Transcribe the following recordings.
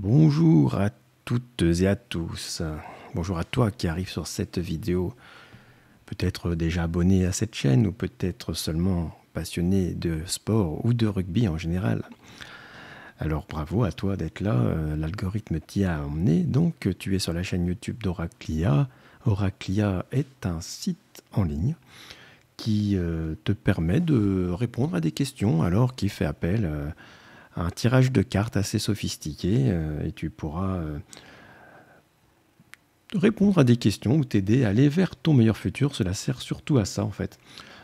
Bonjour à toutes et à tous. Bonjour à toi qui arrive sur cette vidéo, peut-être déjà abonné à cette chaîne ou peut-être seulement passionné de sport ou de rugby en général. Alors bravo à toi d'être là, l'algorithme t'y a emmené, donc tu es sur la chaîne YouTube d'Oraclia. Oraclia est un site en ligne qui te permet de répondre à des questions, alors qui fait appel à un tirage de cartes assez sophistiqué et tu pourras répondre à des questions ou t'aider à aller vers ton meilleur futur. Cela sert surtout à ça en fait.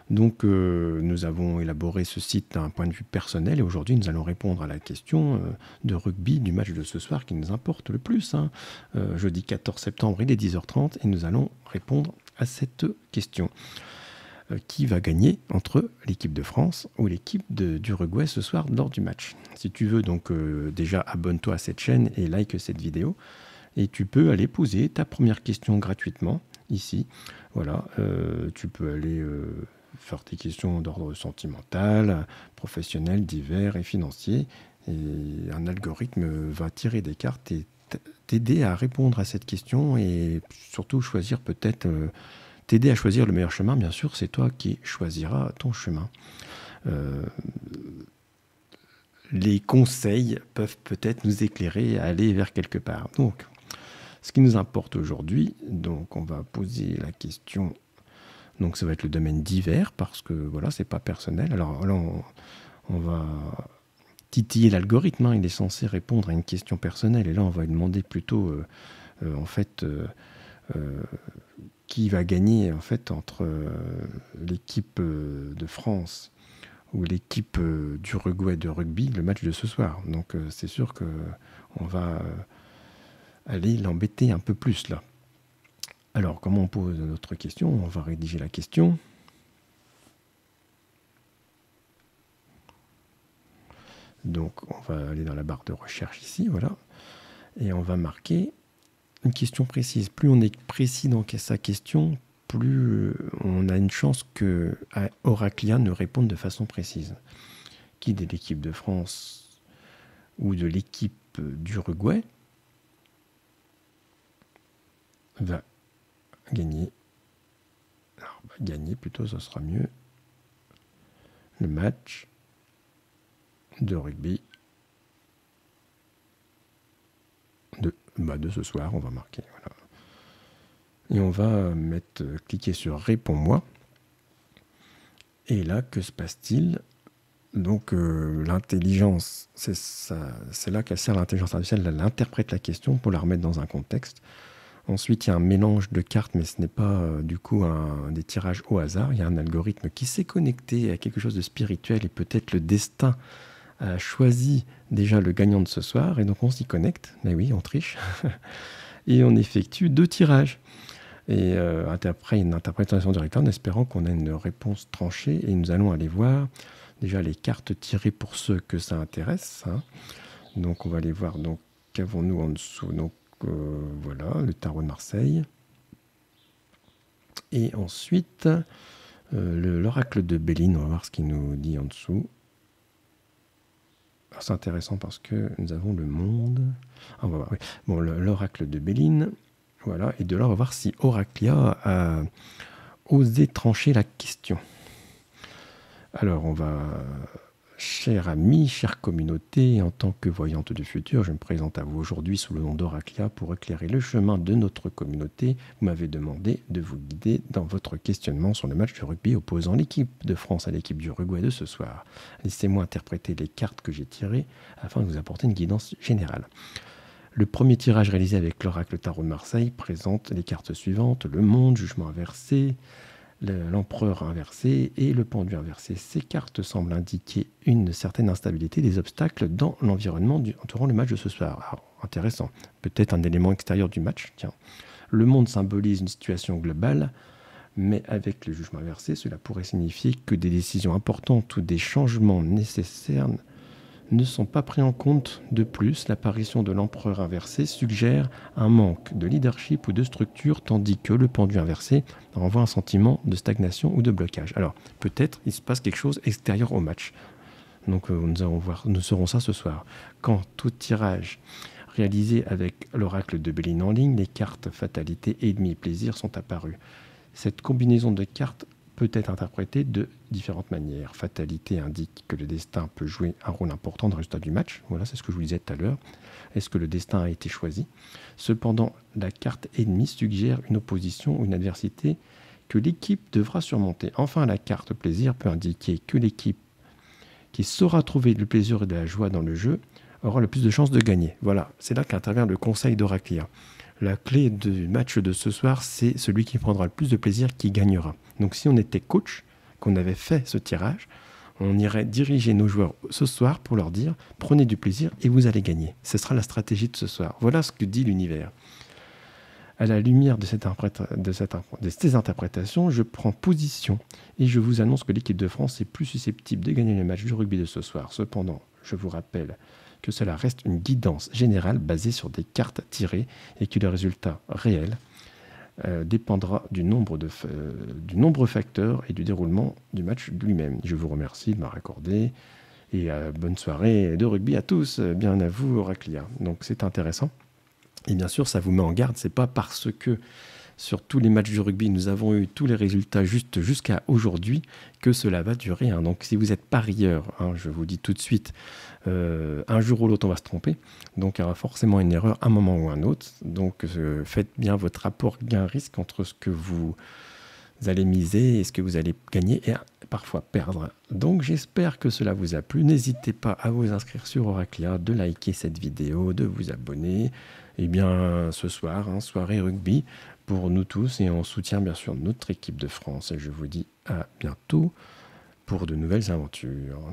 Donc nous avons élaboré ce site d'un point de vue personnel et aujourd'hui nous allons répondre à la question de rugby du match de ce soir qui nous importe le plus. Jeudi 14 septembre, il est 10h30 et nous allons répondre à cette question. Qui va gagner entre l'équipe de France ou l'équipe d'Uruguay ce soir lors du match. Si tu veux, donc déjà abonne-toi à cette chaîne et like cette vidéo. Et tu peux aller poser ta première question gratuitement ici. Voilà, tu peux aller faire tes questions d'ordre sentimental, professionnel, divers et financier. Et un algorithme va tirer des cartes et t'aider à répondre à cette question et surtout choisir peut-être... t'aider à choisir le meilleur chemin, bien sûr, c'est toi qui choisiras ton chemin. Les conseils peuvent peut-être nous éclairer à aller vers quelque part. Donc, ce qui nous importe aujourd'hui, donc on va poser la question. Donc, ça va être le domaine divers parce que voilà, c'est pas personnel. Alors là, on va titiller l'algorithme. Il est censé répondre à une question personnelle et là, on va lui demander plutôt, en fait. Qui va gagner en fait entre l'équipe de France ou l'équipe d'Uruguay de rugby le match de ce soir. Donc c'est sûr qu'on va aller l'embêter un peu plus là. Alors comment on pose notre question? On va rédiger la question. Donc on va aller dans la barre de recherche ici, voilà. Et on va marquer une question précise. Plus on est précis dans sa question, plus on a une chance que Oraclia ne réponde de façon précise. Qui de l'équipe de France ou de l'équipe d'Uruguay va gagner, alors gagner plutôt, ça sera mieux, le match de rugby de ce soir, on va marquer. Voilà. Et on va cliquer sur Réponds-moi. Et là, que se passe-t-il? Donc, l'intelligence, c'est là qu'elle sert l'intelligence artificielle. Elle interprète la question pour la remettre dans un contexte. Ensuite, il y a un mélange de cartes, mais ce n'est pas du coup des tirages au hasard. Il y a un algorithme qui s'est connecté à quelque chose de spirituel et peut-être le destin a choisi déjà le gagnant de ce soir, et donc on s'y connecte, mais oui, on triche, et on effectue 2 tirages. Et après une interprétation du réclame, en espérant qu'on ait une réponse tranchée, et nous allons aller voir déjà les cartes tirées pour ceux que ça intéresse. Donc on va aller voir, donc qu'avons-nous en dessous? Donc voilà, le tarot de Marseille. Et ensuite, l'oracle de Béline, on va voir ce qu'il nous dit en dessous. C'est intéressant parce que nous avons le monde. Ah, on va voir, oui. Bon, l'oracle de Béline. Voilà. Et de là, on va voir si Oraclia a osé trancher la question. Alors, on va... Chers amis, chère communauté, en tant que voyante du futur, je me présente à vous aujourd'hui sous le nom d'Oraclia pour éclairer le chemin de notre communauté. Vous m'avez demandé de vous guider dans votre questionnement sur le match de rugby opposant l'équipe de France à l'équipe d'Uruguay de ce soir. Laissez-moi interpréter les cartes que j'ai tirées afin de vous apporter une guidance générale. Le premier tirage réalisé avec l'oracle tarot de Marseille présente les cartes suivantes: le monde, jugement inversé, l'empereur inversé et le pendu inversé. Ces cartes semblent indiquer une certaine instabilité, des obstacles dans l'environnement durant le match de ce soir. Alors, intéressant. Peut-être un élément extérieur du match. Tiens. Le monde symbolise une situation globale, mais avec le jugement inversé, cela pourrait signifier que des décisions importantes ou des changements nécessaires ne sont pas pris en compte. De plus, l'apparition de l'empereur inversé suggère un manque de leadership ou de structure, tandis que le pendu inversé renvoie un sentiment de stagnation ou de blocage. Alors, peut-être il se passe quelque chose extérieur au match. Donc, nous saurons ça ce soir. Quant au tirage réalisé avec l'oracle de Béline en ligne, les cartes fatalité et demi plaisir sont apparues. Cette combinaison de cartes peut être interprétée de différentes manières. Fatalité indique que le destin peut jouer un rôle important dans le résultat du match. Voilà, c'est ce que je vous disais tout à l'heure. Est-ce que le destin a été choisi? Cependant, la carte ennemie suggère une opposition ou une adversité que l'équipe devra surmonter. Enfin, la carte plaisir peut indiquer que l'équipe qui saura trouver le plaisir et de la joie dans le jeu aura le plus de chances de gagner. Voilà, c'est là qu'intervient le conseil d'Oraclia. La clé du match de ce soir, c'est celui qui prendra le plus de plaisir qui gagnera. Donc si on était coach, qu'on avait fait ce tirage, on irait diriger nos joueurs ce soir pour leur dire « Prenez du plaisir et vous allez gagner ». Ce sera la stratégie de ce soir. Voilà ce que dit l'univers. À la lumière de ces interprétations, je prends position et je vous annonce que l'équipe de France est plus susceptible de gagner le match du rugby de ce soir. Cependant, je vous rappelle que cela reste une guidance générale basée sur des cartes tirées et que le résultat réel dépendra du nombre facteurs et du déroulement du match lui-même. Je vous remercie de m'avoir accordé et bonne soirée de rugby à tous. Bien à vous, Oraclia. Donc c'est intéressant. Et bien sûr, ça vous met en garde. C'est pas parce que sur tous les matchs du rugby, nous avons eu tous les résultats jusqu'à aujourd'hui que cela va durer. Donc si vous êtes parieur, je vous dis tout de suite, un jour ou l'autre on va se tromper. Donc il y aura forcément une erreur à un moment ou à un autre. Donc faites bien votre rapport gain-risque entre ce que vous allez miser et ce que vous allez gagner et parfois perdre. Donc j'espère que cela vous a plu. N'hésitez pas à vous inscrire sur Oraclia, de liker cette vidéo, de vous abonner. Et bien ce soir, soirée rugby pour nous tous et on soutient bien sûr notre équipe de France. Et je vous dis à bientôt pour de nouvelles aventures.